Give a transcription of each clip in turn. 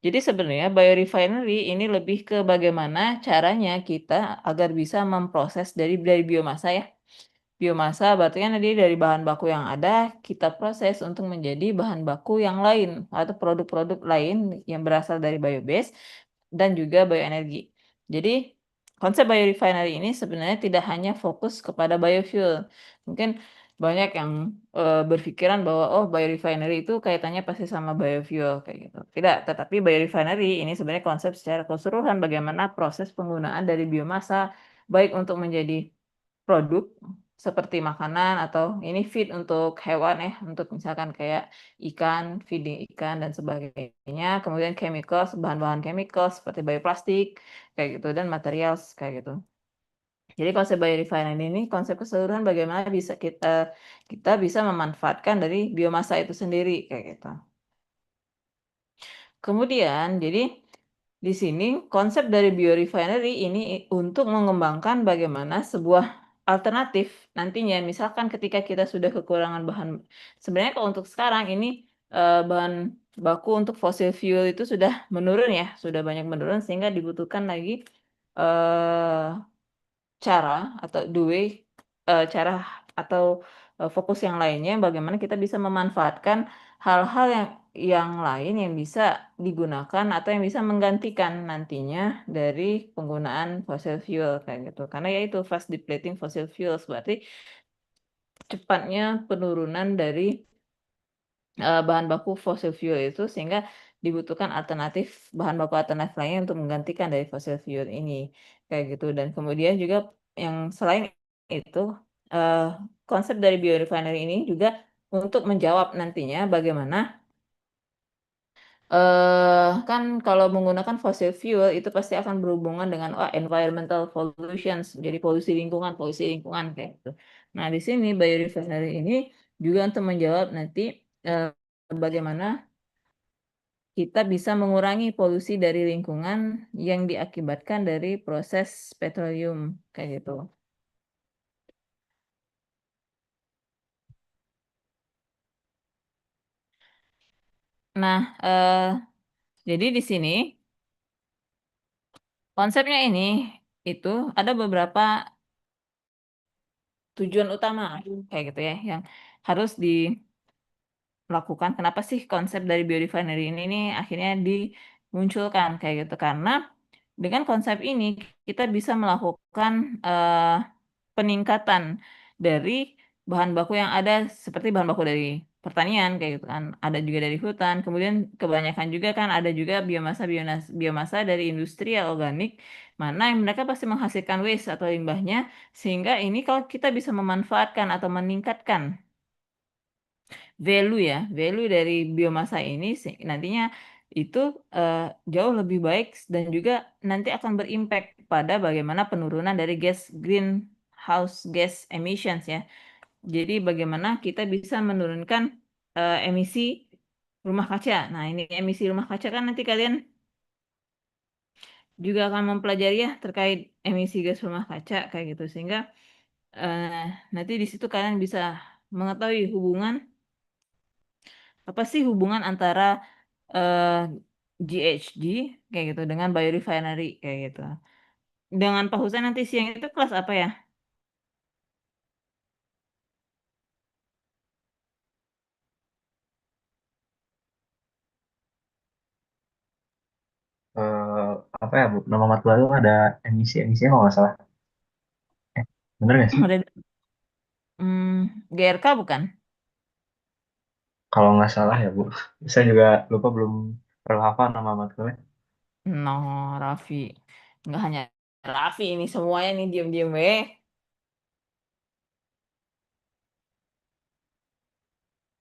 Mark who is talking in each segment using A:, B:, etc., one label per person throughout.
A: Jadi sebenarnya biorefinery ini lebih ke bagaimana caranya kita agar bisa memproses dari biomasa ya. Biomasa berarti kan tadi dari bahan baku yang ada, kita proses untuk menjadi bahan baku yang lain atau produk-produk lain yang berasal dari biobase dan juga bioenergi. Jadi konsep biorefinery ini sebenarnya tidak hanya fokus kepada biofuel. Mungkin banyak yang berpikiran bahwa oh biorefinery itu kaitannya pasti sama biofuel kayak gitu. Tidak, tetapi biorefinery ini sebenarnya konsep secara keseluruhan bagaimana proses penggunaan dari biomasa baik untuk menjadi produk seperti makanan atau ini feed untuk hewan ya, untuk misalkan kayak ikan, feeding ikan dan sebagainya. Kemudian chemicals, bahan-bahan chemical seperti bioplastik kayak gitu dan materials kayak gitu. Jadi konsep biorefinery ini konsep keseluruhan bagaimana bisa kita bisa memanfaatkan dari biomasa itu sendiri kayak gitu. Kemudian jadi di sini konsep dari biorefinery ini untuk mengembangkan bagaimana sebuah alternatif nantinya misalkan ketika kita sudah kekurangan bahan sebenarnya kalau untuk sekarang ini, bahan baku untuk fossil fuel itu sudah menurun ya, sudah banyak menurun sehingga dibutuhkan lagi, eee, cara atau the way, cara atau, fokus yang lainnya bagaimana kita bisa memanfaatkan hal-hal yang lain yang bisa digunakan atau yang bisa menggantikan nantinya dari penggunaan fossil fuel kayak gitu. Karena ya itu fast depleting fossil fuels berarti cepatnya penurunan dari bahan baku fossil fuel itu sehingga dibutuhkan bahan baku alternatif lainnya untuk menggantikan dari fossil fuel ini, kayak gitu. Dan kemudian juga yang selain itu, eee, konsep dari biorefinery ini juga untuk menjawab nantinya bagaimana kan kalau menggunakan fossil fuel itu pasti akan berhubungan dengan, environmental pollutions, jadi polusi lingkungan kayak gitu. Nah, di sini biorefinery ini juga untuk menjawab nanti, bagaimana kita bisa mengurangi polusi dari lingkungan yang diakibatkan dari proses petroleum, kayak gitu. Nah, jadi di sini konsepnya ini, itu ada beberapa tujuan utama, kayak gitu ya, yang harus dilakukan. Kenapa sih konsep dari biorefinery ini nih akhirnya dimunculkan, kayak gitu. Karena dengan konsep ini kita bisa melakukan, peningkatan dari bahan baku yang ada, seperti bahan baku dari pertanian kayak gitu kan, ada juga dari hutan, kemudian kebanyakan juga kan ada juga biomasa dari industri ya organik, mana yang mereka pasti menghasilkan waste atau limbahnya, sehingga ini kalau kita bisa memanfaatkan atau meningkatkan value dari biomasa ini nantinya itu, jauh lebih baik dan juga nanti akan berimpact pada bagaimana penurunan dari greenhouse gas emissions ya. Jadi bagaimana kita bisa menurunkan, emisi rumah kaca. Nah ini emisi rumah kaca kan nanti kalian juga akan mempelajari ya terkait emisi gas rumah kaca kayak gitu sehingga, nanti di situ kalian bisa mengetahui apa sih hubungan antara, eee, GHG kayak gitu dengan biorefinery kayak gitu. Dengan Pak Husain nanti siang itu kelas apa ya?
B: eh, apa ya Bu? Nama matkul itu ada emisinya kalau nggak salah. Eh, bener nggak sih?
A: Ada GRK bukan?
B: Kalau nggak salah ya Bu. Saya juga lupa belum terlalu hafal nama matkulnya.
A: Noh, Raffi. Nggak hanya Raffi ini semuanya nih diem-diem weh.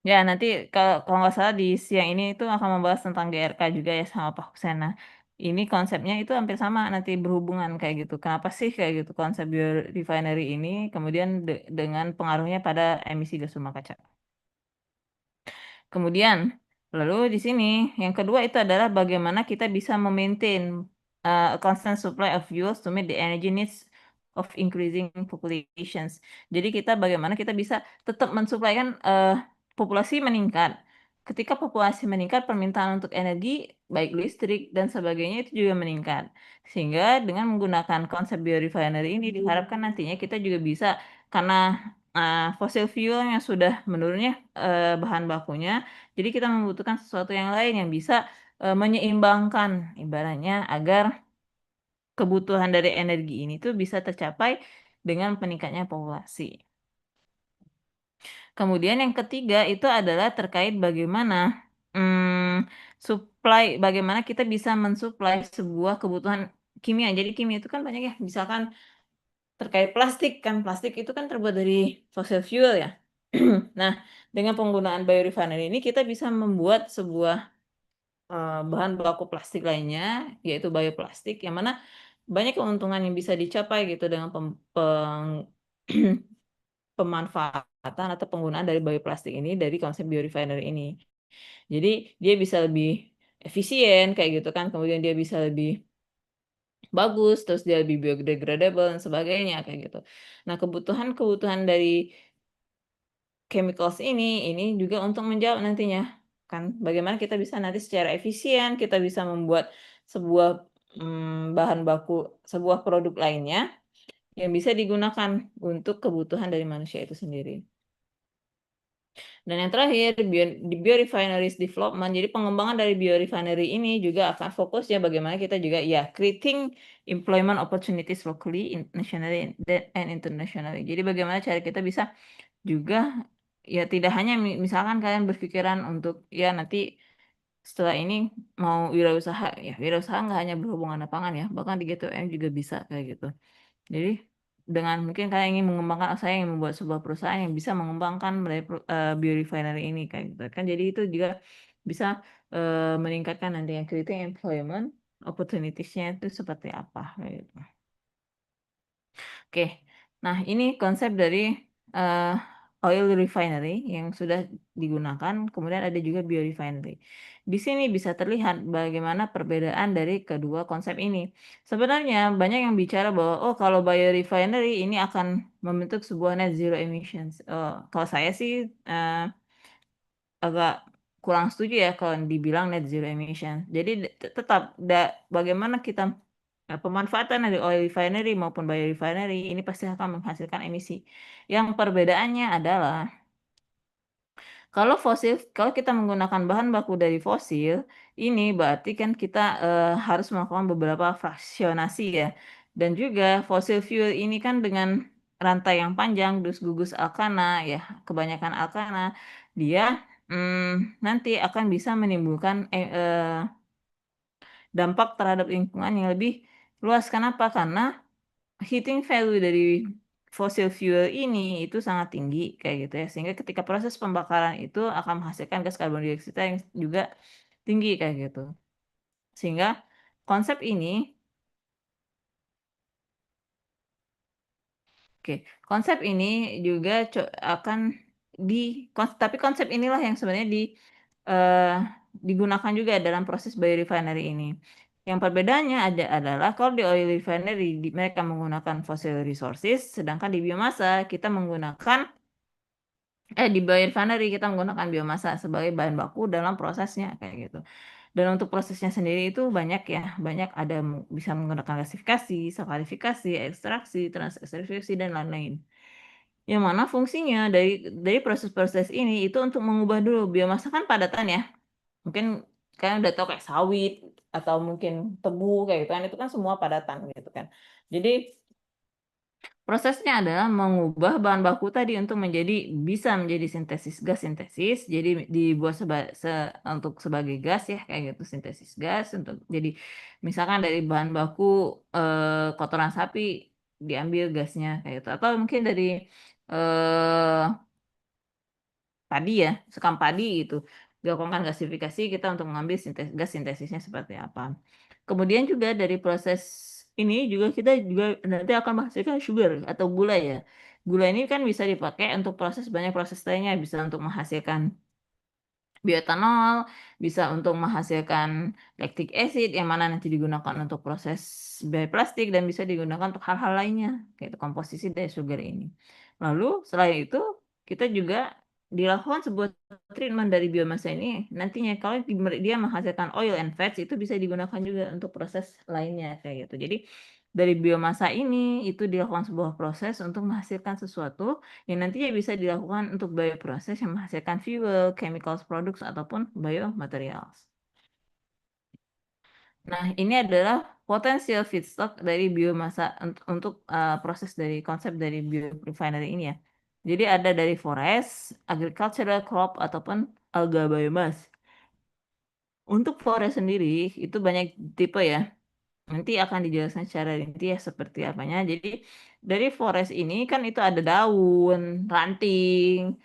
A: Ya nanti kalau nggak salah di siang ini itu akan membahas tentang GRK juga ya sama Pak Hussein. Nah, ini konsepnya itu hampir sama nanti berhubungan kayak gitu. Kenapa sih kayak gitu konsep biorefinery ini kemudian dengan pengaruhnya pada emisi gas rumah kaca. Kemudian, lalu di sini yang kedua itu adalah bagaimana kita bisa memaintain a constant supply of fuels to meet the energy needs of increasing populations. Jadi kita bagaimana kita bisa tetap mensuplai kan, populasi meningkat. ketika populasi meningkat, permintaan untuk energi, baik listrik dan sebagainya itu juga meningkat. Sehingga dengan menggunakan konsep biorefinery ini diharapkan nantinya kita juga bisa, karena fossil fuel yang sudah menurunnya bahan bakunya, jadi kita membutuhkan sesuatu yang lain yang bisa menyeimbangkan ibaratnya agar kebutuhan dari energi ini tuh bisa tercapai dengan meningkatnya populasi. Kemudian yang ketiga itu adalah terkait bagaimana bagaimana kita bisa mensuplai sebuah kebutuhan kimia. Jadi kimia itu kan banyak ya, misalkan terkait plastik kan, plastik itu kan terbuat dari fossil fuel ya. Nah, dengan penggunaan biorefinery ini kita bisa membuat sebuah bahan baku plastik lainnya, yaitu bioplastik, yang mana banyak keuntungan yang bisa dicapai gitu dengan pemanfaatan atau penggunaan dari bioplastik ini dari konsep biorefinery ini. Jadi dia bisa lebih efisien kayak gitu kan, kemudian dia bisa lebih bagus, terus dia lebih biodegradable dan sebagainya kayak gitu. Nah, kebutuhan-kebutuhan dari chemicals ini juga untuk menjawab nantinya kan bagaimana kita bisa nanti secara efisien kita bisa membuat sebuah bahan baku, sebuah produk lainnya yang bisa digunakan untuk kebutuhan dari manusia itu sendiri. Dan yang terakhir, di biorefineries development. Jadi pengembangan dari biorefinery ini juga akan fokus ya bagaimana kita juga ya creating employment opportunities locally, nationally, and internationally. Jadi bagaimana cara kita bisa juga ya tidak hanya misalkan kalian berpikiran untuk ya nanti setelah ini mau wirausaha, ya wirausaha nggak hanya berhubungan lapangan ya, bahkan di GTM juga bisa kayak gitu. Jadi dengan mungkin kalian ingin mengembangkan, saya ingin membuat sebuah perusahaan yang bisa mengembangkan dari biorefinery ini kayak gitu kan. Jadi itu juga bisa meningkatkan nanti yang creating employment opportunities-nya itu seperti apa kayak gitu. Oke, nah ini konsep dari eh, oil refinery yang sudah digunakan, kemudian ada juga biorefinery. Di sini bisa terlihat bagaimana perbedaan dari kedua konsep ini. Sebenarnya banyak yang bicara bahwa oh kalau biorefinery ini akan membentuk sebuah net zero emissions. Kalau saya sih agak kurang setuju ya kalau dibilang net zero emission. Jadi tetap bagaimana kita pemanfaatan dari oil refinery maupun biorefinery ini pasti akan menghasilkan emisi. Yang perbedaannya adalah kalau kita menggunakan bahan baku dari fosil, ini berarti kan kita harus melakukan beberapa fraksionasi ya. Dan juga fosil fuel ini kan dengan rantai yang panjang, dus gugus alkana ya, kebanyakan alkana, dia nanti akan bisa menimbulkan dampak terhadap lingkungan yang lebih luas. Kenapa? Karena heating value dari fossil fuel ini itu sangat tinggi kayak gitu ya. Sehingga ketika proses pembakaran itu akan menghasilkan gas karbon dioksida yang juga tinggi kayak gitu. Sehingga konsep ini Oke, konsep ini juga akan tapi konsep inilah yang sebenarnya eh, digunakan juga dalam proses biorefinery ini. Yang perbedaannya adalah kalau di oil refinery mereka menggunakan fossil resources, sedangkan di biomasa kita menggunakan di biorefinery kita menggunakan biomasa sebagai bahan baku dalam prosesnya kayak gitu. Dan untuk prosesnya sendiri itu banyak ya, banyak ada bisa menggunakan gasifikasi, sakarifikasi, ekstraksi, transekstraksi dan lain-lain. Yang mana fungsinya dari proses-proses ini itu untuk mengubah dulu biomasa kan padatan ya. Mungkin kalian udah tahu kayak sawit atau mungkin tebu kayak gitu kan itu kan semua padatan gitu kan. Jadi prosesnya adalah mengubah bahan baku tadi untuk bisa menjadi gas sintesis, jadi dibuat untuk sebagai gas ya kayak gitu sintesis gas untuk jadi misalkan dari bahan baku kotoran sapi diambil gasnya kayak gitu atau mungkin dari eh, padi ya sekam padi gitu dilakukan gasifikasi kita untuk mengambil gas sintesisnya seperti apa. Kemudian juga dari proses ini juga kita juga nanti akan menghasilkan sugar atau gula ya. Gula ini kan bisa dipakai untuk banyak proses lainnya, bisa untuk menghasilkan bioetanol, bisa untuk menghasilkan lactic acid yang mana nanti digunakan untuk proses bioplastik dan bisa digunakan untuk hal-hal lainnya, kayak komposisi dari sugar ini. Lalu selain itu kita juga dilakukan sebuah treatment dari biomasa ini, nantinya kalau dia menghasilkan oil and fats itu bisa digunakan juga untuk proses lainnya kayak gitu. Jadi dari biomasa ini itu dilakukan sebuah proses untuk menghasilkan sesuatu yang nantinya bisa dilakukan untuk bioproses yang menghasilkan fuel, chemicals products ataupun biomaterials. Nah, ini adalah potensial feedstock dari biomasa untuk proses dari konsep dari biorefinery ini ya. Jadi ada dari forest, agricultural crop ataupun alga biomass. Untuk forest sendiri itu banyak tipe ya. Nanti akan dijelaskan secara rinci ya seperti apanya. Jadi dari forest ini kan itu ada daun, ranting,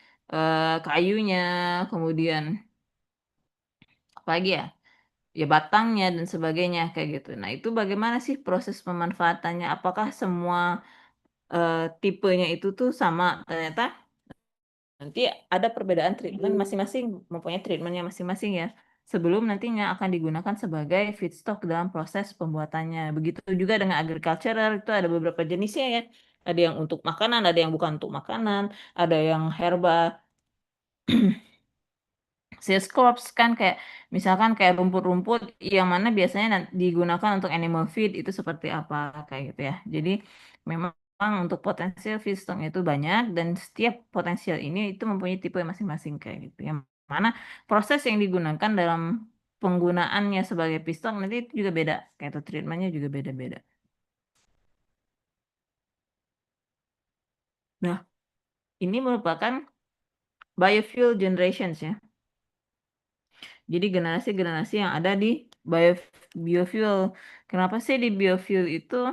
A: kayunya, kemudian apa lagi ya? Ya batangnya dan sebagainya kayak gitu. Nah, itu bagaimana sih proses pemanfaatannya? Apakah semua tipenya itu tuh sama? Ternyata nanti ada perbedaan treatment masing-masing, mempunyai treatmentnya masing-masing ya. Sebelum nantinya akan digunakan sebagai feedstock dalam proses pembuatannya. Begitu juga dengan agricultural itu ada beberapa jenisnya ya. Ada yang untuk makanan, ada yang bukan untuk makanan, ada yang herba, Sales crops kan kayak misalkan kayak rumput-rumput yang mana biasanya digunakan untuk animal feed itu seperti apa kayak gitu ya. Jadi memang untuk potensial feedstock itu banyak dan setiap potensial ini itu mempunyai tipe masing-masing kayak gitu. Yang mana proses yang digunakan dalam penggunaannya sebagai feedstock nanti itu juga beda kayak itu treatmentnya juga beda-beda. Nah, ini merupakan biofuel generations ya. Jadi generasi-generasi yang ada di biofuel. Kenapa sih di biofuel itu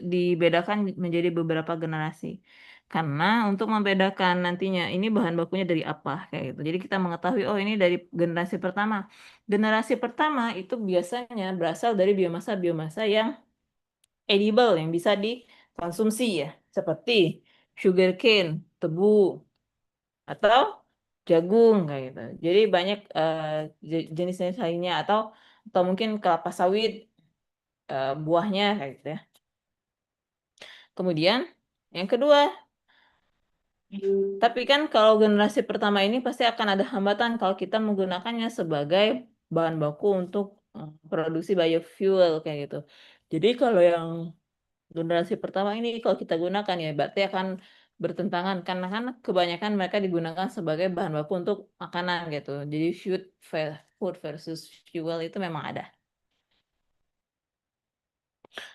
A: dibedakan menjadi beberapa generasi? Karena untuk membedakan nantinya ini bahan bakunya dari apa kayak gitu. Jadi kita mengetahui oh ini dari generasi pertama. Generasi pertama itu biasanya berasal dari biomasa-biomasa yang edible yang bisa dikonsumsi ya, seperti sugarcane, tebu, atau jagung kayak gitu. Jadi banyak jenis-jenis lainnya atau mungkin kelapa sawit buahnya kayak gitu ya. Kemudian yang kedua, tapi kan kalau generasi pertama ini pasti akan ada hambatan kalau kita menggunakannya sebagai bahan baku untuk produksi biofuel kayak gitu. Jadi kalau yang generasi pertama ini kalau kita gunakan ya berarti akan bertentangan karena kan kebanyakan mereka digunakan sebagai bahan baku untuk makanan gitu. Jadi food versus fuel itu memang ada.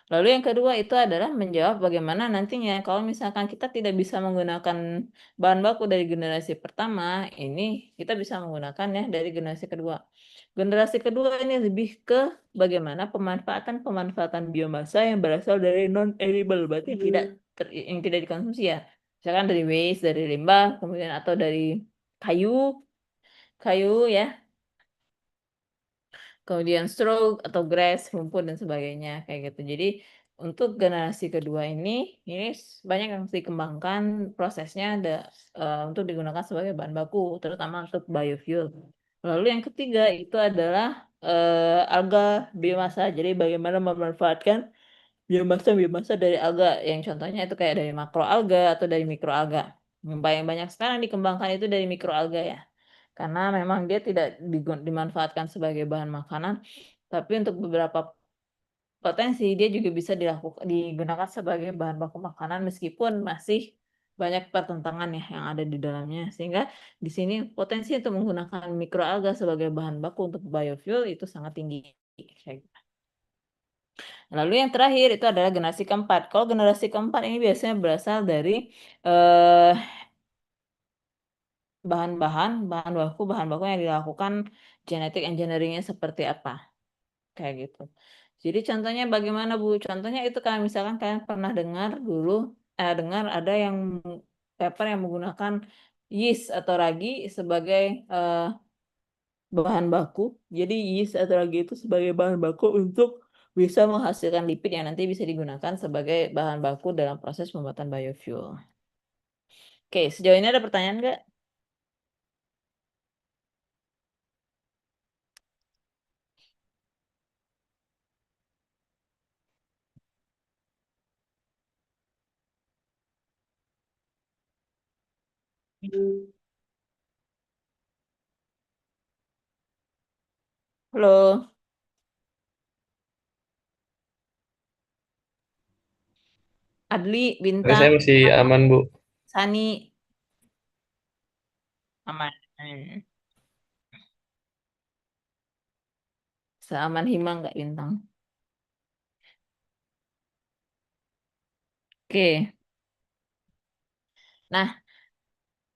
A: Lalu yang kedua itu adalah menjawab bagaimana nantinya kalau misalkan kita tidak bisa menggunakan bahan baku dari generasi pertama, ini kita bisa menggunakan ya dari generasi kedua. Generasi kedua ini lebih ke bagaimana pemanfaatan biomasa yang berasal dari non edible, berarti yang tidak dikonsumsi ya. Misalkan dari waste, dari limbah, kemudian atau dari kayu, kayu ya, kemudian stroke atau grass, rumput dan sebagainya kayak gitu. Jadi untuk generasi kedua ini banyak yang harus dikembangkan prosesnya untuk digunakan sebagai bahan baku, terutama untuk biofuel. Lalu yang ketiga itu adalah alga biomasa. Jadi bagaimana memanfaatkan biomasa-biomasa dari alga yang contohnya itu kayak dari makroalga atau dari mikroalga. Yang paling banyak sekarang dikembangkan itu dari mikroalga ya. Karena memang dia tidak dimanfaatkan sebagai bahan makanan, tapi untuk beberapa potensi dia juga bisa digunakan sebagai bahan baku makanan meskipun masih banyak pertentangan ya yang ada di dalamnya. Sehingga di sini potensi untuk menggunakan mikroalga sebagai bahan baku untuk biofuel itu sangat tinggi. Kayak gitu. Lalu yang terakhir itu adalah generasi keempat. Kalau generasi keempat ini biasanya berasal dari eh, bahan baku yang dilakukan genetic engineering-nya seperti apa, kayak gitu. Jadi contohnya bagaimana Bu? Contohnya itu kan misalkan kalian pernah dengar dulu, dengar ada yang paper yang menggunakan yeast atau ragi sebagai eh, bahan baku. Jadi yeast atau ragi itu sebagai bahan baku untuk bisa menghasilkan lipid yang nanti bisa digunakan sebagai bahan baku dalam proses pembuatan biofuel. Oke, sejauh ini ada pertanyaan nggak? Halo, Adli,
C: Oke,
A: Bintang,
C: saya masih aman, Bu.
A: Sani, aman. Hmm. Seaman Hima nggak Bintang? Oke, nah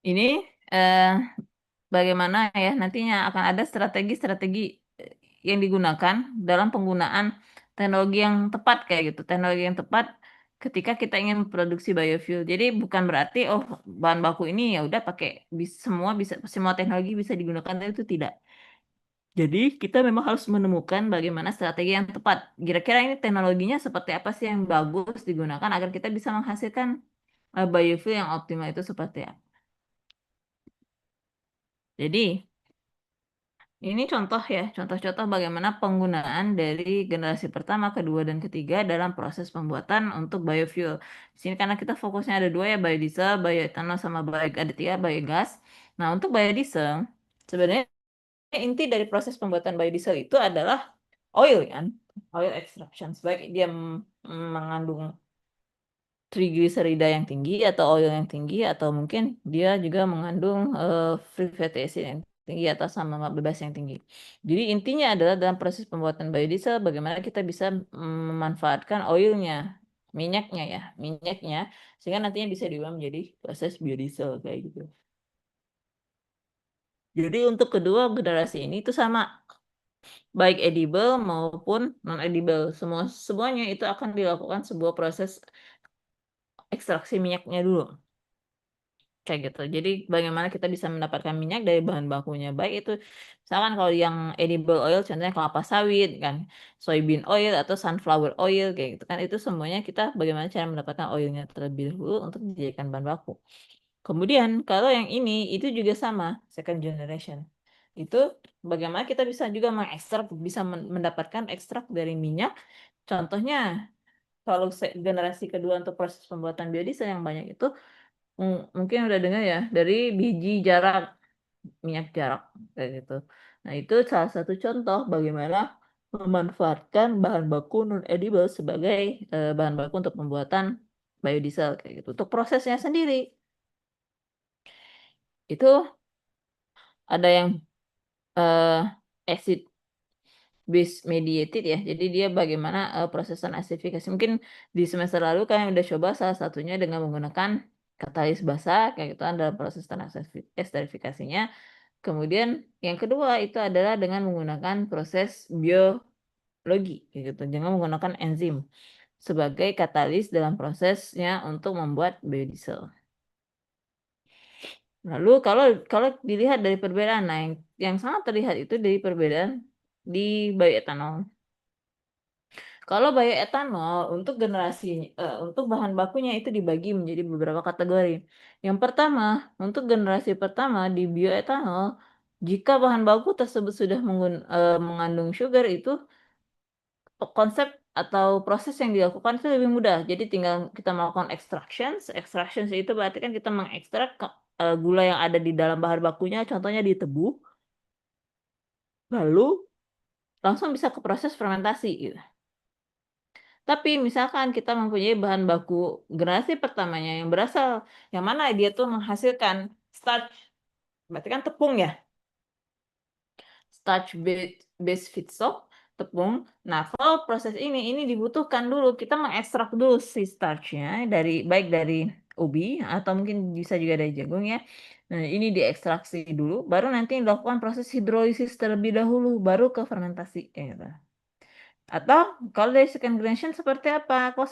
A: ini eh, bagaimana ya nantinya akan ada strategi-strategi yang digunakan dalam penggunaan teknologi yang tepat kayak gitu. Teknologi yang tepat ketika kita ingin memproduksi biofuel. Jadi bukan berarti oh bahan baku ini ya udah pakai semua bisa semua teknologi bisa digunakan itu tidak. Jadi kita memang harus menemukan bagaimana strategi yang tepat. Kira-kira ini teknologinya seperti apa sih yang bagus digunakan agar kita bisa menghasilkan biofuel yang optimal itu seperti apa. Jadi ini contoh ya, contoh-contoh bagaimana penggunaan dari generasi pertama, kedua, dan ketiga dalam proses pembuatan untuk biofuel. Di sini karena kita fokusnya ada dua ya, biodiesel, bioetanol, sama bioaditya, biogas. Nah, untuk biodiesel, sebenarnya inti dari proses pembuatan biodiesel itu adalah oil kan, oil extraction. Baik dia mengandung trigliserida yang tinggi atau oil yang tinggi atau mungkin dia juga mengandung free fatty acid yang tinggi atau sama lemak bebas yang tinggi. Jadi intinya adalah dalam proses pembuatan biodiesel bagaimana kita bisa memanfaatkan oilnya, minyaknya sehingga nantinya bisa diolah menjadi proses biodiesel kayak gitu. Jadi untuk kedua generasi ini itu sama baik edible maupun non edible semuanya itu akan dilakukan sebuah proses ekstraksi minyaknya dulu. Kayak gitu. Jadi bagaimana kita bisa mendapatkan minyak dari bahan bakunya. Baik itu misalkan kalau yang edible oil contohnya kelapa sawit kan, soybean oil atau sunflower oil kayak gitu kan. Itu semuanya kita bagaimana cara mendapatkan oilnya terlebih dahulu untuk dijadikan bahan baku. Kemudian kalau yang ini itu juga sama, second generation. Itu bagaimana kita bisa juga mengekstrak bisa mendapatkan ekstrak dari minyak. Contohnya kalau generasi kedua untuk proses pembuatan biodiesel yang banyak itu mungkin udah dengar ya dari biji jarak, minyak jarak kayak gitu. Nah, itu salah satu contoh bagaimana memanfaatkan bahan baku non edible sebagai bahan baku untuk pembuatan biodiesel kayak gitu. Untuk prosesnya sendiri itu ada yang eh, acid base mediated ya. Jadi dia bagaimana prosesan asidifikasi. Mungkin di semester lalu kalian udah coba salah satunya dengan menggunakan katalis basa kayak gitu kan dalam proses esterifikasinya. Kemudian yang kedua itu adalah dengan menggunakan proses biologi gitu. Jangan menggunakan enzim sebagai katalis dalam prosesnya untuk membuat biodiesel. Lalu kalau kalau dilihat dari perbedaan, nah yang sangat terlihat itu dari perbedaan di bioetanol. Kalau bioetanol untuk bahan bakunya itu dibagi menjadi beberapa kategori. Yang pertama, untuk generasi pertama di bioetanol, jika bahan baku tersebut sudah mengandung sugar itu konsep atau proses yang dilakukan itu lebih mudah. Jadi tinggal kita melakukan extractions. Extractions itu berarti kan kita mengekstrak gula yang ada di dalam bahan bakunya, contohnya di tebu, lalu langsung bisa ke proses fermentasi gitu. Tapi misalkan kita mempunyai bahan baku generasi pertamanya yang berasal yang mana dia tuh menghasilkan starch, berarti kan tepung ya, starch base feedstock, tepung. Nah, kalau proses ini dibutuhkan dulu kita mengekstrak dulu si starchnya dari baik dari ubi atau mungkin bisa juga dari jagung ya. Nah, ini diekstraksi dulu, baru nanti dilakukan proses hidrolisis terlebih dahulu, baru ke fermentasi. Gitu. Atau kalau dari second generation seperti apa? Kalau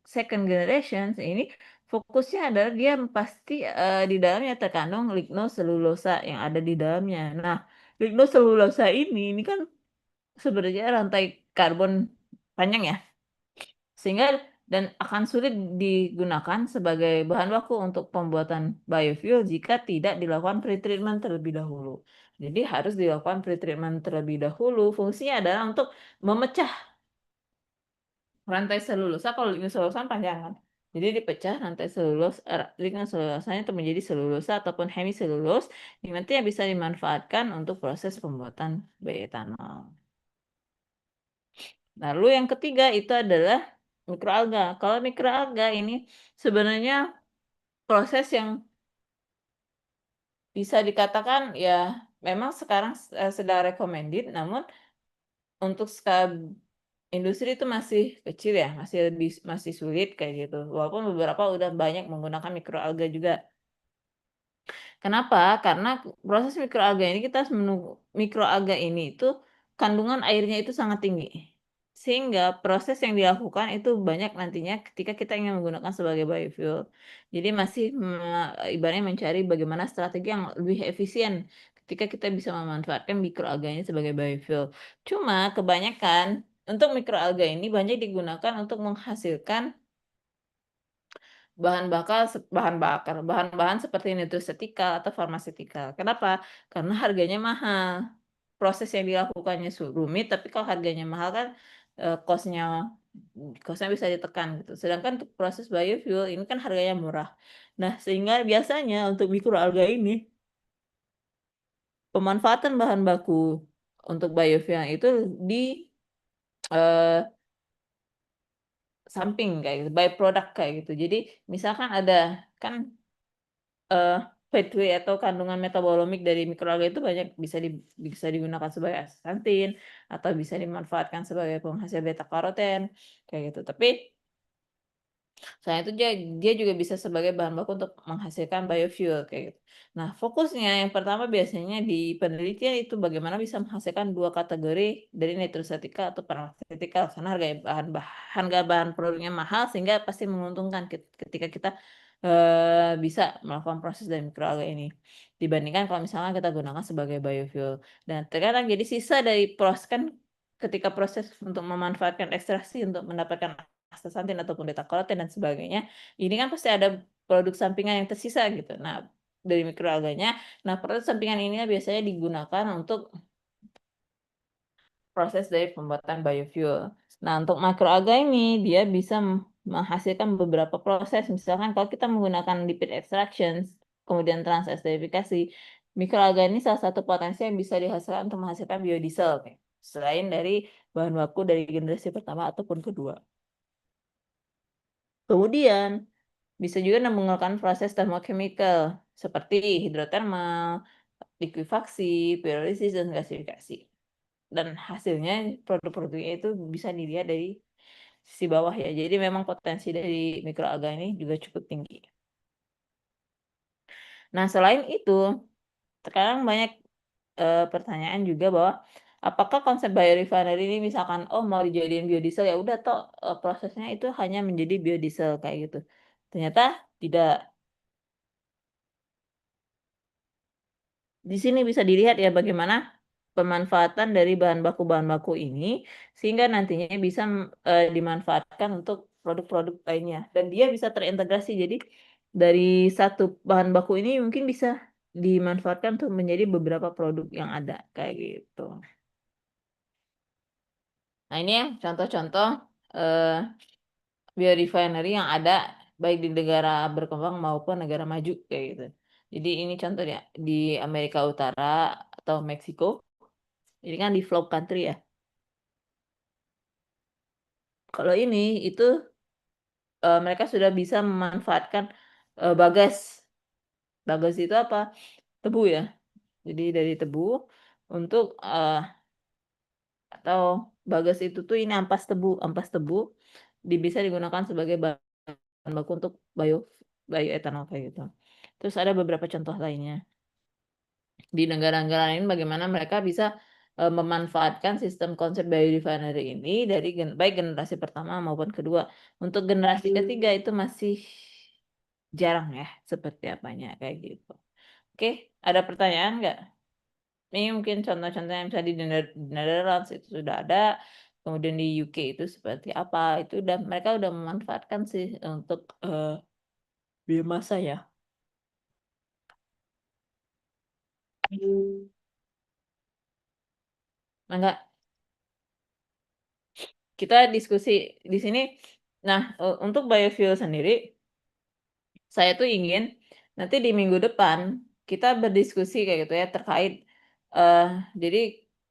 A: second generation ini fokusnya adalah dia pasti di dalamnya terkandung lignoselulosa yang ada di dalamnya. Nah, lignoselulosa ini kan sebenarnya rantai karbon panjang ya, sehingga dan akan sulit digunakan sebagai bahan baku untuk pembuatan biofuel jika tidak dilakukan pretreatment terlebih dahulu. Jadi harus dilakukan pretreatment terlebih dahulu. Fungsinya adalah untuk memecah rantai selulosa kalau ini selulosa panjang kan. Jadi dipecah rantai selulose, ringan selulosanya itu menjadi selulosa ataupun hemiselulose yang nantinya bisa dimanfaatkan untuk proses pembuatan bioetanol. Lalu yang ketiga itu adalah mikroalga. Kalau mikroalga ini sebenarnya proses yang bisa dikatakan ya memang sekarang sedang recommended, namun untuk skala industri itu masih kecil ya, masih sulit kayak gitu. Walaupun beberapa udah banyak menggunakan mikroalga juga. Kenapa? Karena proses mikroalga ini kita harus menunggu mikroalga ini itu kandungan airnya itu sangat tinggi. Sehingga proses yang dilakukan itu banyak nantinya ketika kita ingin menggunakan sebagai biofuel. Jadi masih ibaratnya mencari bagaimana strategi yang lebih efisien ketika kita bisa memanfaatkan mikroalga ini sebagai biofuel. Cuma kebanyakan untuk mikroalga ini banyak digunakan untuk menghasilkan bahan-bahan seperti nutraceutical atau pharmaceutical. Kenapa? Karena harganya mahal. Proses yang dilakukannya rumit, tapi kalau harganya mahal kan eh, cost-nya cost-nya bisa ditekan gitu. Sedangkan untuk proses biofuel ini kan harganya murah. Nah, sehingga biasanya untuk mikroalga ini pemanfaatan bahan baku untuk biofuel itu di eh, samping kayak gitu, byproduct kayak gitu. Jadi misalkan ada kan eh pathway atau kandungan metabolomik dari mikroalga itu banyak bisa digunakan sebagai astaxanthin atau bisa dimanfaatkan sebagai penghasil beta karoten kayak gitu. Tapi selain itu dia juga bisa sebagai bahan baku untuk menghasilkan biofuel kayak gitu. Nah, fokusnya yang pertama biasanya di penelitian itu bagaimana bisa menghasilkan dua kategori dari nutraceutika atau pharmaceutical karena harga bahan produknya mahal sehingga pasti menguntungkan ketika kita bisa melakukan proses dari mikroalga ini dibandingkan kalau misalnya kita gunakan sebagai biofuel. Dan terkadang jadi sisa dari proses kan ketika proses untuk memanfaatkan ekstraksi untuk mendapatkan astaxanthin ataupun beta karoten dan sebagainya, ini kan pasti ada produk sampingan yang tersisa gitu. Nah, dari mikroalganya, nah produk sampingan ini biasanya digunakan untuk proses dari pembuatan biofuel. Nah, untuk makroalga ini dia bisa menghasilkan beberapa proses. Misalkan kalau kita menggunakan lipid extraction, kemudian transesterifikasi, mikroalga ini salah satu potensi yang bisa dihasilkan untuk menghasilkan biodiesel, selain dari bahan baku dari generasi pertama ataupun kedua. Kemudian bisa juga menggunakan proses termokimikal seperti hidrotermal, likuifaksi, pirolisis, dan gasifikasi. Dan hasilnya produk-produknya itu bisa dilihat dari sisi bawah ya. Jadi memang potensi dari mikroalga ini juga cukup tinggi. Nah, selain itu, sekarang banyak pertanyaan juga bahwa apakah konsep biorefinery ini misalkan oh mau dijadiin biodiesel ya udah toh prosesnya itu hanya menjadi biodiesel kayak gitu. Ternyata tidak. Di sini bisa dilihat ya bagaimana pemanfaatan dari bahan baku ini sehingga nantinya bisa dimanfaatkan untuk produk-produk lainnya dan dia bisa terintegrasi. Jadi dari satu bahan baku ini mungkin bisa dimanfaatkan untuk menjadi beberapa produk yang ada kayak gitu. Nah, ini ya contoh-contoh eh, biorefinery yang ada baik di negara berkembang maupun negara maju kayak gitu. Jadi ini contohnya di Amerika Utara atau Meksiko. Ini kan developed country ya. Kalau ini itu mereka sudah bisa memanfaatkan bagas. Bagas itu apa? Tebu ya. Jadi dari tebu untuk atau bagas itu tuh ini ampas tebu. Ampas tebu bisa digunakan sebagai bahan baku untuk bioetanol kayak gitu. Terus ada beberapa contoh lainnya. Di negara-negara lain bagaimana mereka bisa memanfaatkan sistem konsep biorefinery ini dari baik generasi pertama maupun kedua. Untuk generasi ketiga itu masih jarang ya seperti apanya kayak gitu. Oke, ada pertanyaan nggak? Ini mungkin contoh-contoh yang bisa di Netherlands itu sudah ada, kemudian di UK itu seperti apa? Itu udah mereka udah memanfaatkan sih untuk biomasa ya. Nah, nggak kita diskusi di sini Nah, untuk biofuel sendiri, saya tuh ingin nanti di minggu depan kita berdiskusi kayak gitu ya terkait, eee, jadi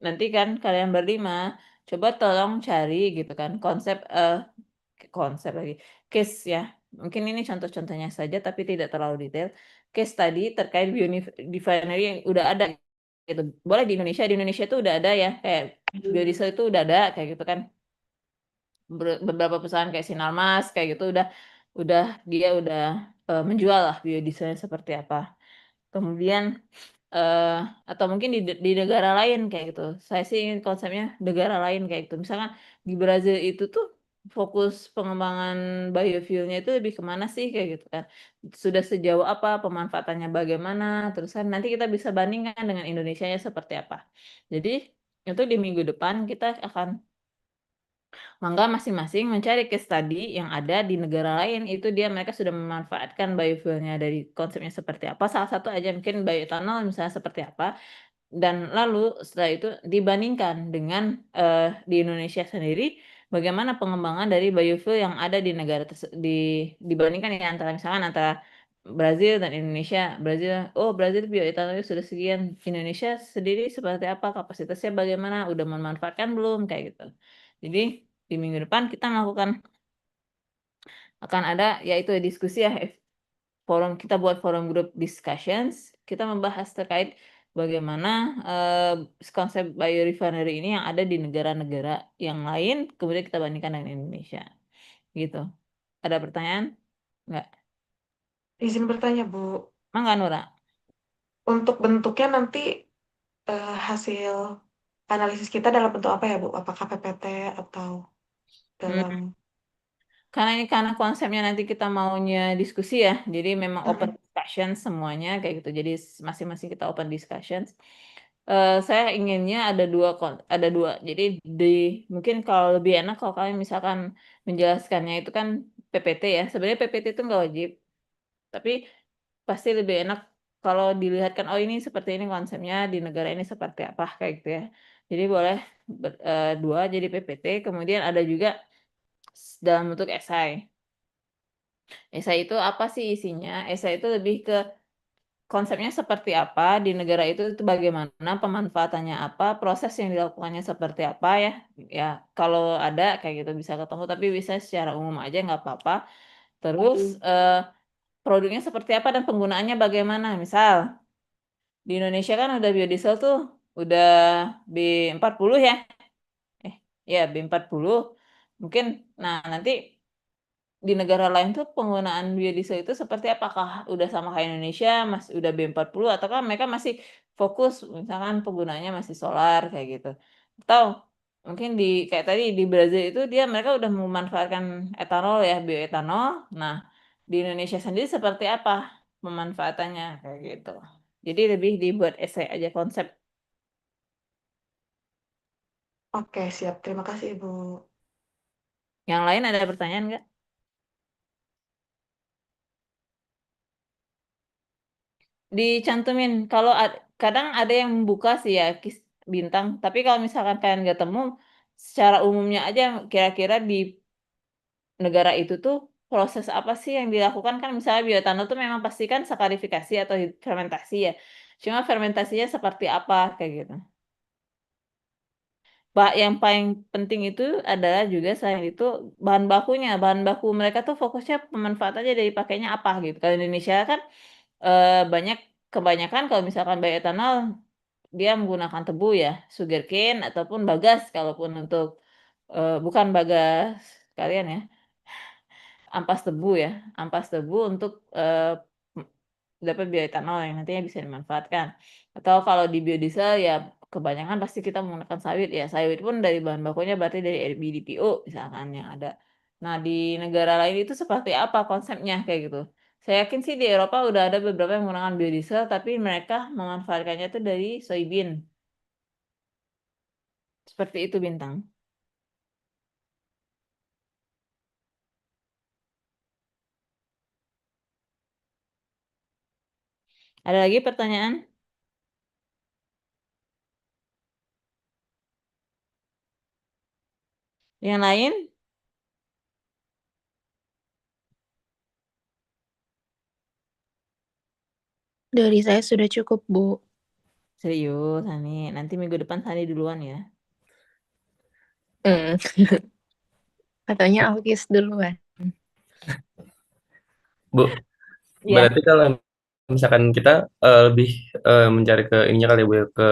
A: nanti kan kalian berlima coba tolong cari gitu kan konsep lagi, case ya, mungkin ini contoh-contohnya saja tapi tidak terlalu detail, case tadi terkait refinery yang udah ada gitu. Boleh di Indonesia itu udah ada ya kayak biodiesel itu udah ada kayak gitu kan. Beberapa perusahaan kayak Sinarmas kayak gitu dia udah, menjual lah biodieselnya seperti apa. Kemudian, atau mungkin di negara lain kayak gitu. Saya sih ingin konsepnya negara lain kayak gitu. Misalkan di Brazil itu tuh fokus pengembangan biofuel-nya itu lebih ke mana sih kayak gitu kan. Sudah sejauh apa, pemanfaatannya bagaimana, terus kan nanti kita bisa bandingkan dengan Indonesianya seperti apa. Jadi untuk di minggu depan kita akan mangga masing-masing mencari case study yang ada di negara lain, itu mereka sudah memanfaatkan biofuel-nya dari konsepnya seperti apa, salah satu aja mungkin bioetanol misalnya seperti apa, dan lalu setelah itu dibandingkan dengan, di Indonesia sendiri, bagaimana pengembangan dari biofuel yang ada di negara dibandingkan ya antara misalkan antara Brazil dan Indonesia. Brazil bioetanolnya sudah sekian, Indonesia sendiri seperti apa, kapasitasnya bagaimana, udah memanfaatkan belum, kayak gitu. Jadi di minggu depan kita akan ada yaitu diskusi ya, kita buat forum group discussions, kita membahas terkait bagaimana, konsep biorefinery ini yang ada di negara-negara yang lain, kemudian kita bandingkan dengan Indonesia, gitu. Ada pertanyaan? Nggak?
C: Izin bertanya, Bu.
A: Mangga, Nura.
C: Untuk bentuknya nanti hasil analisis kita dalam bentuk apa ya, Bu? Apakah PPT atau
A: Mmm.
C: dalam
A: Karena konsepnya nanti kita maunya diskusi ya, jadi memang open
C: Mhm.
A: discussion semuanya kayak gitu. Jadi masing-masing kita open discussions. Saya inginnya ada 2. Jadi mungkin kalau lebih enak kalau kalian misalkan menjelaskannya itu kan PPT ya. Sebenarnya PPT itu nggak wajib, tapi pasti lebih enak kalau dilihatkan, "Oh ini seperti ini konsepnya, di negara ini seperti apa," kayak gitu ya. Jadi boleh 2 jadi PPT, kemudian ada juga dalam bentuk esai. Esai itu apa sih isinya? Esai itu lebih ke konsepnya seperti apa, di negara itu bagaimana, pemanfaatannya apa, proses yang dilakukannya seperti apa ya. Ya, kalau ada kayak gitu bisa ketemu, tapi bisa secara umum aja nggak apa-apa. Terus, produknya seperti apa dan penggunaannya bagaimana. Misal, di Indonesia kan udah biodiesel tuh, udah B40 ya, B40. Mungkin nanti di negara lain tuh penggunaan biodiesel itu seperti apakah udah sama kayak Indonesia, udah B40 ataukah mereka masih fokus misalkan penggunaannya masih solar kayak gitu. Atau mungkin kayak tadi di Brazil itu mereka udah memanfaatkan etanol ya, bioetanol. Nah, di Indonesia sendiri seperti apa pemanfaatannya kayak gitu. Jadi lebih dibuat esai aja konsep.
C: Oke, siap. Terima kasih, Ibu.
A: Yang lain ada pertanyaan nggak? Dicantumin, kalau kadang ada yang membuka sih ya bintang, tapi kalau misalkan kalian nggak temu, secara umumnya aja kira-kira di negara itu tuh proses apa sih yang dilakukan, kan misalnya bioetanol tuh memang pasti kan sakarifikasi atau fermentasi ya, cuma fermentasinya seperti apa, kayak gitu. Yang paling penting itu adalah juga selain itu bahan baku mereka tuh fokusnya pemanfaatannya dari pakainya apa gitu. Kalau Indonesia kan, kebanyakan kalau misalkan bioetanol dia menggunakan tebu ya, sugarcane ataupun bagas kalaupun untuk, bukan bagas kalian ya, ampas tebu ya, ampas tebu untuk, dapat bioetanol yang nantinya bisa dimanfaatkan. Atau kalau di biodiesel ya kebanyakan pasti kita menggunakan sawit ya, sawit pun dari bahan bakunya berarti dari RBDPO misalkan yang ada. Nah di negara lain itu seperti apa konsepnya kayak gitu. Saya yakin sih di Eropa udah ada beberapa yang menggunakan biodiesel tapi mereka memanfaatkannya itu dari soybean. Seperti itu Bintang. Ada lagi pertanyaan? Yang lain?
D: Dari saya sudah cukup, Bu.
A: Serius, Hani. Nanti minggu depan Hani duluan ya.
D: Hmm. Katanya Alkis duluan.
E: Bu,
A: Iya.
E: berarti kalau misalkan kita lebih mencari ke ininya kali ya, Bu, ya, ke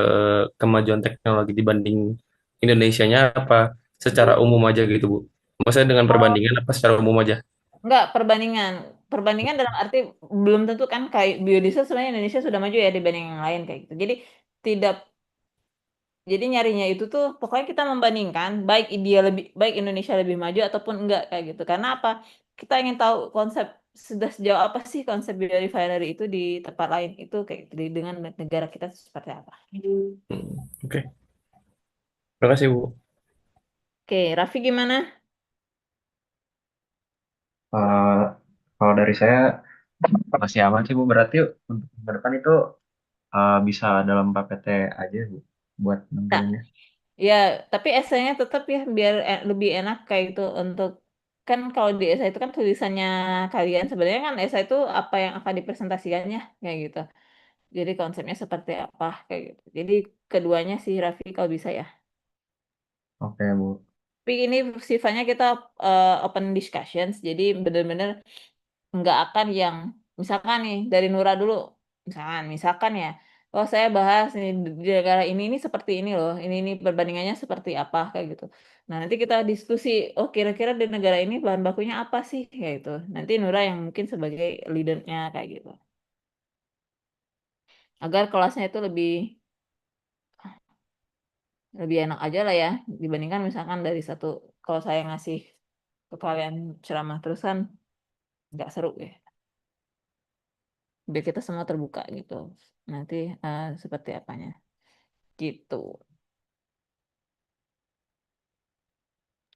E: kemajuan teknologi dibanding Indonesianya apa secara umum aja gitu, Bu? Maksudnya dengan perbandingan apa secara umum aja?
A: Enggak, perbandingan. Perbandingan dalam arti belum tentu kan kayak biodiesel sebenarnya Indonesia sudah maju ya dibanding yang lain kayak gitu. Tidak jadi nyarinya itu tuh pokoknya kita membandingkan baik Indonesia lebih maju ataupun enggak kayak gitu. Karena apa? Kita ingin tahu sudah sejauh apa sih konsep biorefinery itu di tempat lain itu kayak gitu, dengan negara kita seperti apa.
E: Oke. Terima kasih, Bu.
A: Oke, Raffi gimana?
B: Eh, kalau dari saya masih aman sih Bu. Berarti untuk ke depan itu bisa dalam PPT aja Bu buat
A: Nah,
B: nentuinnya.
A: ya, tapi esainya tetap ya biar lebih enak kayak itu untuk kan kalau di esai itu kan tulisannya kalian sebenarnya kan esai itu apa yang akan dipresentasikannya kayak gitu. Jadi konsepnya seperti apa kayak gitu. Jadi keduanya sih Raffi kalau bisa ya.
B: Oke Bu.
A: Tapi ini sifatnya kita open discussions. Jadi benar-benar nggak akan yang misalkan nih dari Nura dulu misalkan ya oh saya bahas nih di negara ini seperti ini loh ini perbandingannya seperti apa kayak gitu nah nanti kita diskusi oh kira-kira di negara ini bahan bakunya apa sih kayak gitu nanti Nura yang mungkin sebagai leadernya kayak gitu agar kelasnya itu lebih lebih enak aja lah ya dibandingkan misalkan dari satu kalau saya ngasih ke kalian ceramah terus kan nggak seru ya biar kita semua terbuka gitu nanti seperti apanya gitu.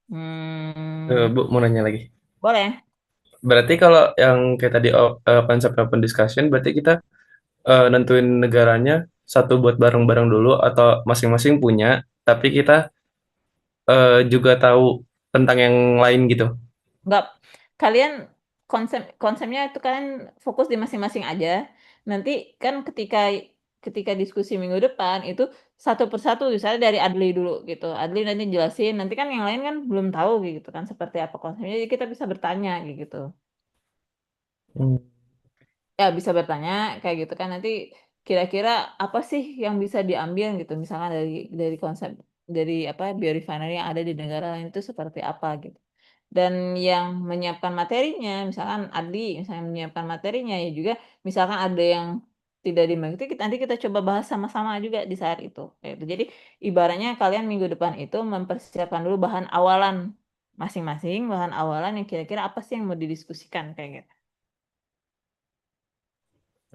E: Bu, mau nanya lagi.
A: Boleh.
E: Berarti kalau yang kayak tadi konsep open discussion, berarti kita nentuin negaranya satu buat bareng-bareng dulu atau masing-masing punya, tapi kita juga tahu tentang yang lain gitu.
A: Enggak. Kalian konsepnya itu kalian fokus di masing-masing aja. Nanti kan ketika diskusi minggu depan itu satu persatu misalnya dari Adli dulu gitu. Adli nanti jelasin. Nanti kan yang lain kan belum tahu gitu kan seperti apa konsepnya. Jadi kita bisa bertanya gitu.
E: Hmm.
A: Ya bisa bertanya kayak gitu kan nanti kira-kira apa sih yang bisa diambil gitu misalkan dari konsep dari apa biorefinery yang ada di negara lain itu seperti apa gitu dan yang menyiapkan materinya misalkan Adli misalnya menyiapkan materinya ya juga misalkan ada yang tidak dimengerti nanti kita coba bahas sama-sama juga di saat itu kayak gitu. Jadi ibaratnya kalian minggu depan itu mempersiapkan dulu bahan awalan masing-masing bahan awalan yang kira-kira apa sih yang mau didiskusikan kayak gitu.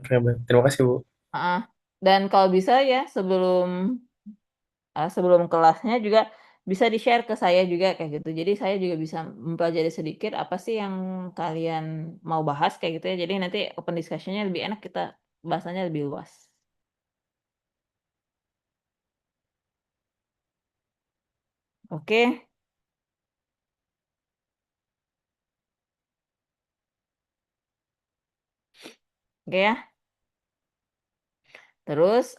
E: Oke, baik. Terima kasih, Bu.
A: Ah, dan kalau bisa ya sebelum kelasnya juga bisa di-share ke saya juga kayak gitu. Jadi saya juga bisa mempelajari sedikit apa sih yang kalian mau bahas kayak gitu ya. Jadi nanti open discussion-nya lebih enak kita bahasanya lebih luas. Oke, oke ya. Terus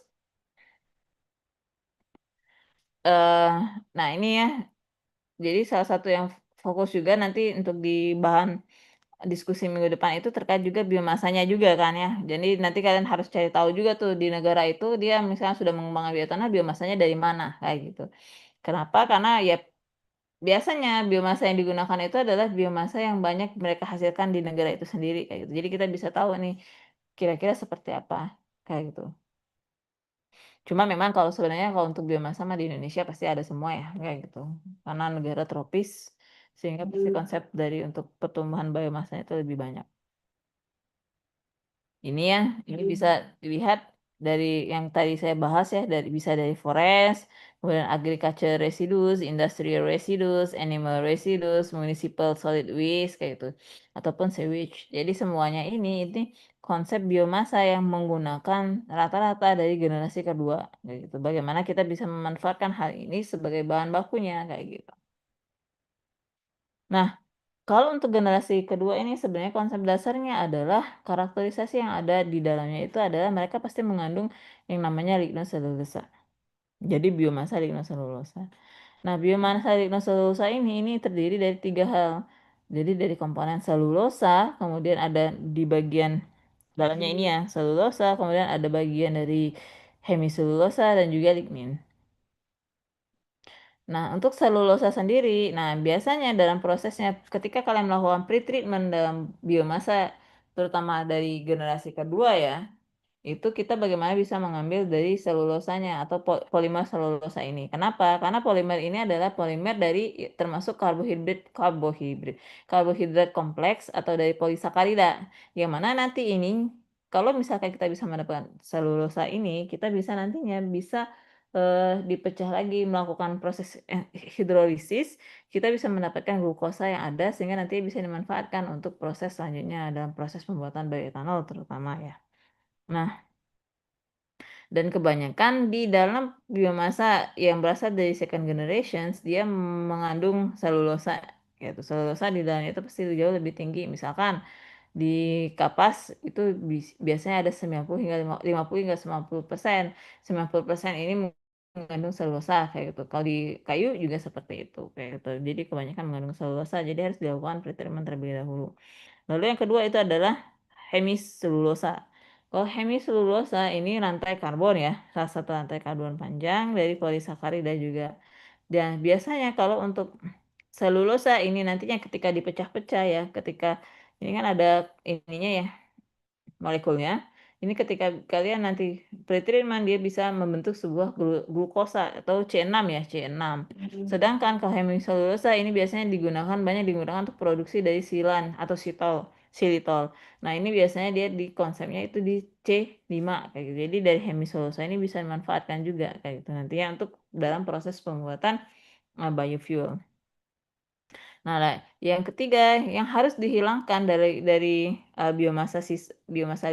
A: eh nah ini ya. Jadi salah satu yang fokus juga nanti untuk di bahan diskusi minggu depan itu terkait juga biomasanya juga kan ya. Jadi nanti kalian harus cari tahu juga tuh di negara itu dia misalnya sudah mengembangkan bioetanol biomasanya dari mana kayak gitu. Kenapa? Karena ya biasanya biomasa yang digunakan itu adalah biomasa yang banyak mereka hasilkan di negara itu sendiri kayak gitu. Jadi kita bisa tahu nih kira-kira seperti apa kayak gitu. Cuma memang kalau sebenarnya kalau untuk biomasa mah di Indonesia pasti ada semua ya kayak gitu. Karena negara tropis sehingga pasti konsep dari untuk pertumbuhan biomasanya itu lebih banyak. Ini ya, ini bisa dilihat dari yang tadi saya bahas ya, bisa dari forest, kemudian agriculture residues, industrial residues, animal residues, municipal solid waste kayak gitu, ataupun sewage. Jadi semuanya ini konsep biomasa yang menggunakan rata-rata dari generasi kedua, kayak gitu. Bagaimana kita bisa memanfaatkan hal ini sebagai bahan bakunya kayak gitu. Nah, Kalau untuk generasi kedua ini sebenarnya konsep dasarnya adalah karakterisasi yang ada di dalamnya itu adalah mereka pasti mengandung yang namanya lignoselulosa. Jadi biomasa lignoselulosa. Nah, biomasa lignoselulosa ini terdiri dari 3 hal. Jadi dari komponen selulosa, kemudian ada di bagian dalamnya ini ya, selulosa, kemudian ada bagian dari hemiselulosa dan juga lignin. Nah, untuk selulosa sendiri, nah biasanya dalam prosesnya ketika kalian melakukan pretreatment dalam biomasa, terutama dari generasi kedua ya, itu kita bagaimana bisa mengambil dari selulosanya atau polimer selulosa ini. Kenapa? Karena polimer ini adalah polimer dari termasuk karbohidrat kompleks atau dari polisakarida. Yang mana nanti ini kalau misalkan kita bisa mendapatkan selulosa ini, kita bisa nantinya bisa dipecah lagi melakukan proses hidrolisis, kita bisa mendapatkan glukosa yang ada sehingga nanti bisa dimanfaatkan untuk proses selanjutnya dalam proses pembuatan bioetanol terutama ya. Nah, dan kebanyakan di dalam biomasa yang berasal dari second generations, dia mengandung selulosa, yaitu selulosa di dalamnya itu pasti jauh lebih tinggi. Misalkan di kapas itu biasanya ada 90 hingga 50 hingga 90%. 90% ini mengandung selulosa kayak gitu. Kalau di kayu juga seperti itu kayak gitu. Jadi kebanyakan mengandung selulosa, jadi harus dilakukan pretreatment terlebih dahulu. Lalu yang kedua itu adalah hemiselulosa. Kalau hemiselulosa ini rantai karbon ya, salah satu rantai karbon panjang dari polisakarida juga. Dan biasanya kalau untuk selulosa ini nantinya ketika dipecah-pecah ya, ketika ini kan ada ininya ya, molekulnya. Ini ketika kalian nanti pretreatment dia bisa membentuk sebuah glukosa atau C6 ya, C6. Sedangkan kalau hemiselulosa ini biasanya banyak digunakan untuk produksi dari silan atau silitol. Nah, ini biasanya dia di konsepnya itu di C5 kayak gitu. Jadi dari hemiselulosa ini bisa dimanfaatkan juga kayak gitu nantinya untuk dalam proses pembuatan biofuel. Nah, yang ketiga yang harus dihilangkan dari biomasa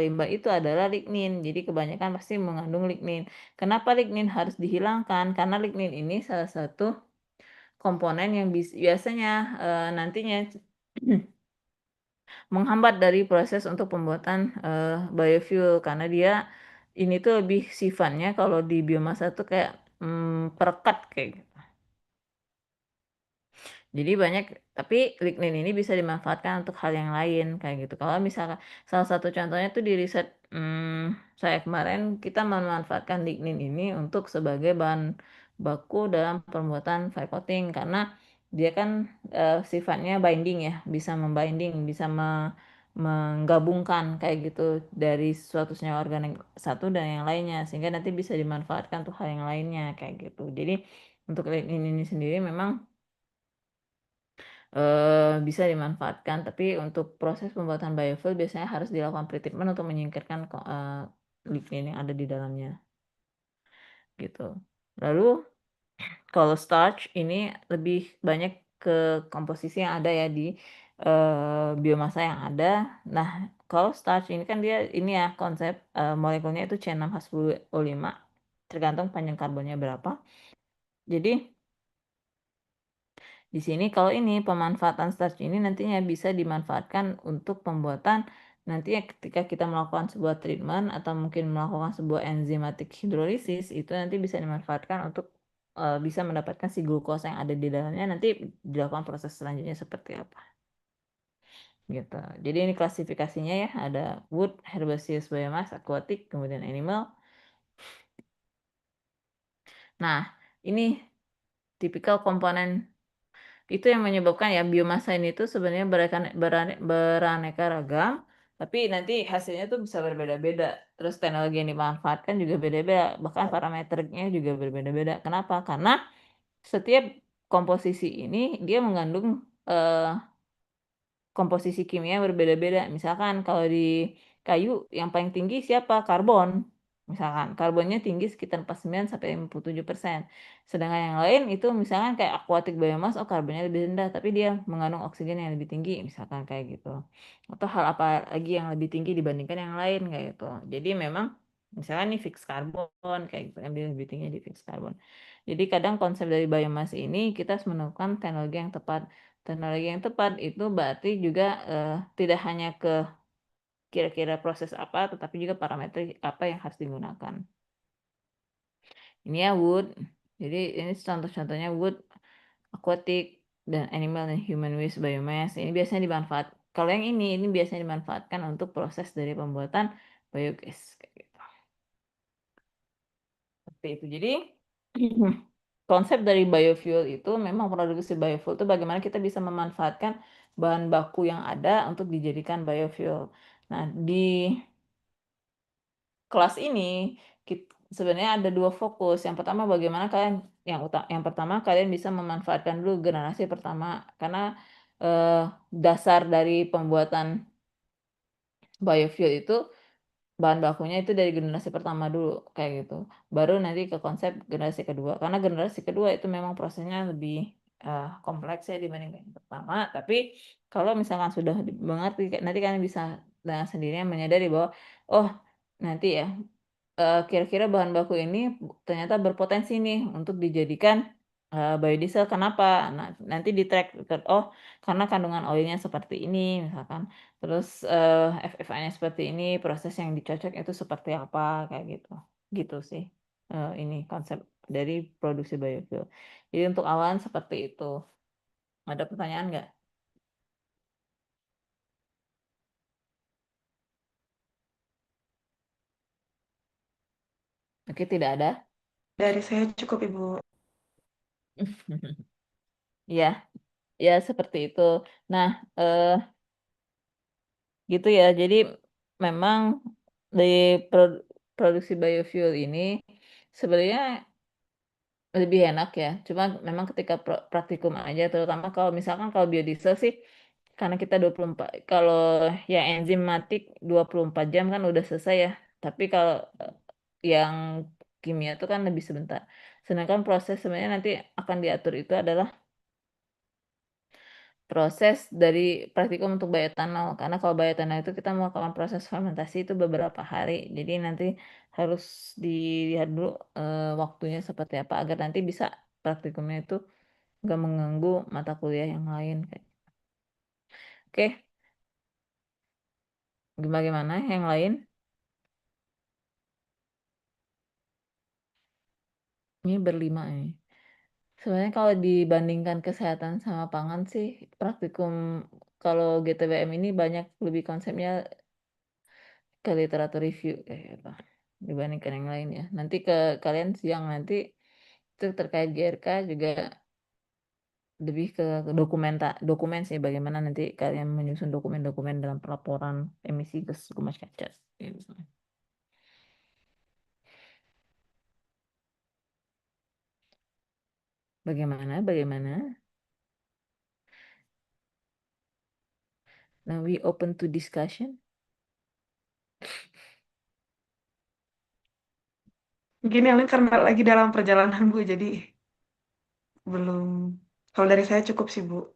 A: limbah itu adalah lignin. Jadi kebanyakan pasti mengandung lignin. Kenapa lignin harus dihilangkan? Karena lignin ini salah satu komponen yang biasanya nantinya menghambat dari proses untuk pembuatan biofuel karena dia ini tuh lebih sifatnya kalau di biomasa tuh kayak perekat kayak gitu. Jadi banyak, tapi lignin ini bisa dimanfaatkan untuk hal yang lain kayak gitu. Kalau misalkan salah satu contohnya tuh di riset saya kemarin kita memanfaatkan lignin ini untuk sebagai bahan baku dalam pembuatan fire coating karena dia kan sifatnya binding ya, bisa membinding, bisa menggabungkan kayak gitu dari suatu senyawa organik satu dan yang lainnya sehingga nanti bisa dimanfaatkan untuk hal yang lainnya kayak gitu. Jadi untuk lignin ini sendiri memang bisa dimanfaatkan, tapi untuk proses pembuatan biofuel biasanya harus dilakukan pretreatment untuk menyingkirkan lignin yang ada di dalamnya, gitu. Lalu kalau starch ini lebih banyak ke komposisi yang ada ya di biomasa yang ada. Nah, kalau starch ini kan dia ini ya konsep molekulnya itu C6H10O5, tergantung panjang karbonnya berapa. Jadi di sini kalau ini pemanfaatan starch ini nantinya bisa dimanfaatkan untuk pembuatan nantinya ketika kita melakukan sebuah treatment atau mungkin melakukan sebuah enzimatic hidrolisis itu nanti bisa dimanfaatkan untuk bisa mendapatkan si glukosa yang ada di dalamnya nanti dilakukan proses selanjutnya seperti apa gitu. Jadi ini klasifikasinya ya ada wood, herbaceous, biomass, aquatic, kemudian animal. Nah, ini tipikal komponen itu yang menyebabkan ya biomasa ini tuh sebenarnya beraneka ragam, tapi nanti hasilnya tuh bisa berbeda-beda. Terus teknologi yang dimanfaatkan juga beda-beda, bahkan parameternya juga berbeda-beda. Kenapa? Karena setiap komposisi ini dia mengandung komposisi kimia berbeda-beda. Misalkan kalau di kayu yang paling tinggi siapa? Karbon. Misalkan karbonnya tinggi sekitar 49 sampai 57%. Sedangkan yang lain itu misalkan kayak aquatic biomass, oh karbonnya lebih rendah, tapi dia mengandung oksigen yang lebih tinggi, misalkan kayak gitu. Atau hal apa lagi yang lebih tinggi dibandingkan yang lain kayak gitu. Jadi memang misalkan nih fixed karbon kayak gitu, yang lebih tinggi di fixed karbon. Jadi kadang konsep dari biomass ini kita harus menemukan teknologi yang tepat. Teknologi yang tepat itu berarti juga tidak hanya ke kira-kira proses apa, tetapi juga parameter apa yang harus digunakan. Ini ya wood. Jadi ini contoh-contohnya wood, aquatic, dan animal dan human waste biomass. Ini biasanya dimanfaat. Kalau yang ini biasanya dimanfaatkan untuk proses dari pembuatan biogas. Kayak gitu. Seperti itu. Jadi konsep dari biofuel itu memang produksi biofuel itu bagaimana kita bisa memanfaatkan bahan baku yang ada untuk dijadikan biofuel. Nah, di kelas ini sebenarnya ada dua fokus. Yang pertama bagaimana kalian yang pertama kalian bisa memanfaatkan dulu generasi pertama karena dasar dari pembuatan biofuel itu bahan bakunya itu dari generasi pertama dulu kayak gitu. Baru nanti ke konsep generasi kedua. Karena generasi kedua itu memang prosesnya lebih kompleks ya dibandingkan yang pertama. Tapi kalau misalkan sudah mengerti, nanti kalian bisa dengan sendirinya menyadari bahwa oh nanti ya kira-kira bahan baku ini ternyata berpotensi nih untuk dijadikan biodiesel. Kenapa? Nah, nanti di track oh karena kandungan oilnya seperti ini misalkan. Terus FFA-nya seperti ini, proses yang dicocok itu seperti apa kayak gitu. Gitu sih. Ini konsep dari produksi biofuel. Jadi untuk awalan seperti itu. Ada pertanyaan nggak? Oke, tidak ada.
C: Dari saya cukup, Ibu.
A: Ya, ya seperti itu. Nah, gitu ya. Jadi memang dari produksi biofuel ini sebenarnya lebih enak ya. Cuma memang ketika praktikum aja, terutama kalau misalkan kalau biodiesel sih karena kita 24 kalau yang enzimatik 24 jam kan udah selesai ya. Tapi kalau yang kimia itu kan lebih sebentar. Sedangkan proses sebenarnya nanti akan diatur itu adalah proses dari praktikum untuk bioetanol. Karena kalau bioetanol itu kita melakukan proses fermentasi itu beberapa hari. Jadi nanti harus dilihat dulu waktunya seperti apa agar nanti bisa praktikumnya itu nggak mengganggu mata kuliah yang lain. Oke, gimana yang lain? Ini berlima ini. Sebenarnya kalau dibandingkan kesehatan sama pangan sih, praktikum kalau GTBM ini banyak lebih konsepnya ke literatur review kayak gitu dibandingkan yang lain ya. Nanti ke kalian siang nanti itu terkait GRK juga lebih ke dokumen sih bagaimana nanti kalian menyusun dokumen-dokumen dalam pelaporan emisi gas rumah kaca. Gitu. Bagaimana? Now we open to discussion.
C: Mungkin yang lain karena lagi dalam perjalanan, Bu, jadi belum. Kalau dari saya cukup sih, Bu.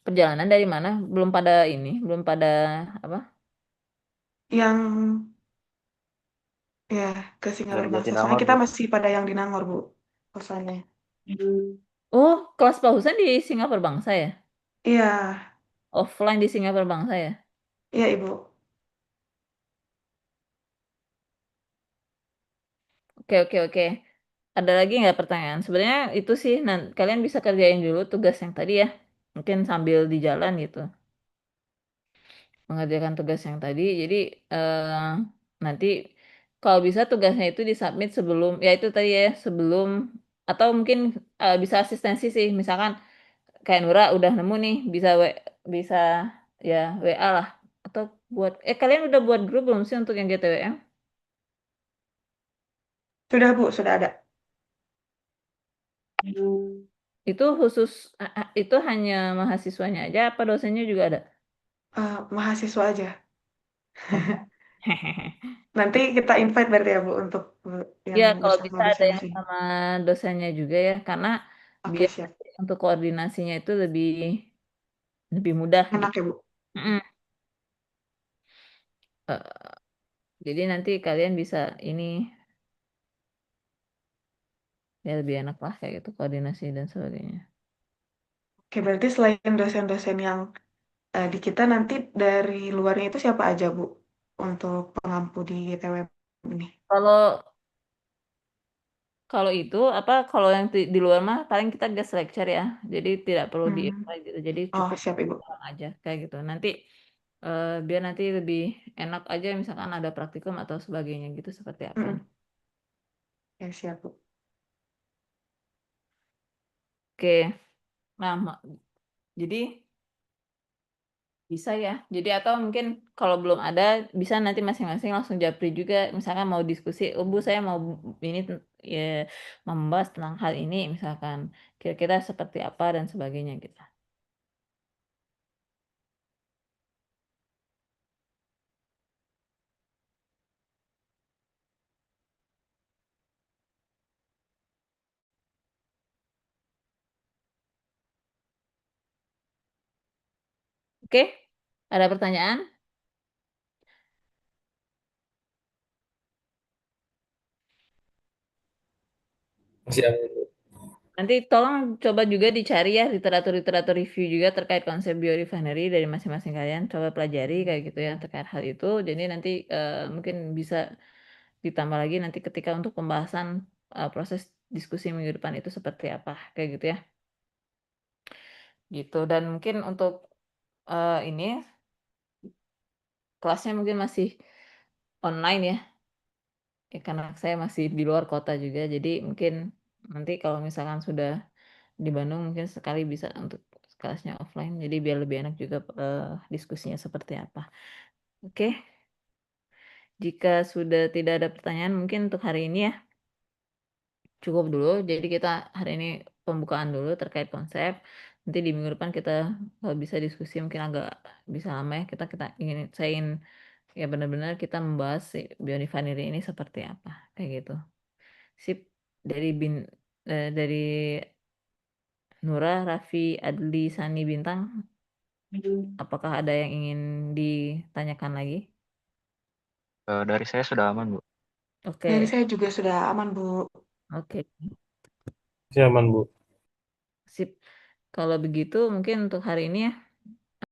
A: Perjalanan dari mana? Belum pada apa?
C: Yang ya ke Singapura
B: Dari
C: Bangsa. Soalnya
B: Jatinangor,
C: kita
B: Bu.
C: masih pada yang di Nangor, Bu. Kosannya.
A: Oh, kelas Pausan di Singapura Bangsa ya?
C: Iya,
A: Offline di Singapura Bangsa ya?
C: iya, Ibu.
A: Oke. Ada lagi nggak pertanyaan? Sebenarnya itu sih, kalian bisa kerjain dulu tugas yang tadi ya. Mungkin sambil di jalan gitu. Mengerjakan tugas yang tadi. Jadi nanti kalau bisa tugasnya itu disubmit sebelum, ya itu tadi ya, sebelum, atau mungkin bisa asistensi sih. Misalkan kayak Nura udah nemu nih, bisa ya WA lah. Atau kalian udah buat grup belum sih untuk yang GTWM?
C: Sudah, Bu, sudah ada.
A: Itu khusus itu hanya mahasiswanya aja apa dosennya juga ada?
C: Mahasiswa aja.
A: Oh.
C: Nanti kita invite berarti ya, Bu, untuk yang
A: Ya, kalau
C: bersama
A: bisa
C: di
A: ada yang
C: sini.
A: sama dosennya juga ya, karena
C: Oke,
A: biar
C: siap.
A: untuk koordinasinya itu lebih mudah
C: Enak
A: gitu.
C: ya, Bu.
A: Mm-mm. Jadi nanti kalian bisa ini Ya lebih enak lah kayak gitu koordinasi dan sebagainya.
C: Oke, berarti selain dosen-dosen yang di kita nanti dari luarnya itu siapa aja, Bu? Untuk pengampu di TW ini.
A: Kalau kalau itu apa kalau yang di luar mah paling kita guest lecture ya. Jadi tidak perlu di
C: Hmm.
A: invite gitu. Jadi
C: Oh,
A: cukup
C: siap, Ibu.
A: orang aja kayak gitu. Nanti biar nanti lebih enak aja misalkan ada praktikum atau sebagainya gitu seperti apa.
C: Mm-mm. Ya, siap, Bu.
A: Oke. Nah, jadi bisa ya. Jadi atau mungkin kalau belum ada bisa nanti masing-masing langsung japri juga. Misalkan mau diskusi, oh Bu saya mau ini ya, membahas tentang hal ini misalkan kira-kira seperti apa dan sebagainya gitu. Oke, ada pertanyaan?
E: Masih aman.
A: Nanti tolong coba juga dicari ya literatur-literatur review juga terkait konsep biorefinery dari masing-masing kalian. Coba pelajari kayak gitu ya terkait hal itu. Jadi nanti mungkin bisa ditambah lagi nanti ketika untuk pembahasan proses diskusi minggu depan itu seperti apa kayak gitu ya. Gitu dan mungkin untuk ini kelasnya mungkin masih online ya. Ya, karena saya masih di luar kota juga. Jadi mungkin nanti kalau misalkan sudah di Bandung mungkin sekali bisa untuk kelasnya offline jadi biar lebih enak juga diskusinya seperti apa. Oke, jika sudah tidak ada pertanyaan mungkin untuk hari ini ya cukup dulu. Jadi kita hari ini pembukaan dulu terkait konsep. Nanti di minggu depan kita bisa diskusi mungkin agak bisa lama ya. Kita saya ingin ya benar-benar kita membahas si biorefinery ini seperti apa kayak gitu. Sip dari Nura, Raffi, Adli, Sani, Bintang. Apakah ada yang ingin ditanyakan lagi?
B: Dari saya sudah aman, Bu.
C: Dari
A: Oke,
C: saya juga sudah aman, Bu.
A: oke,
E: Masih aman, Bu.
A: sip. Kalau begitu mungkin untuk hari ini ya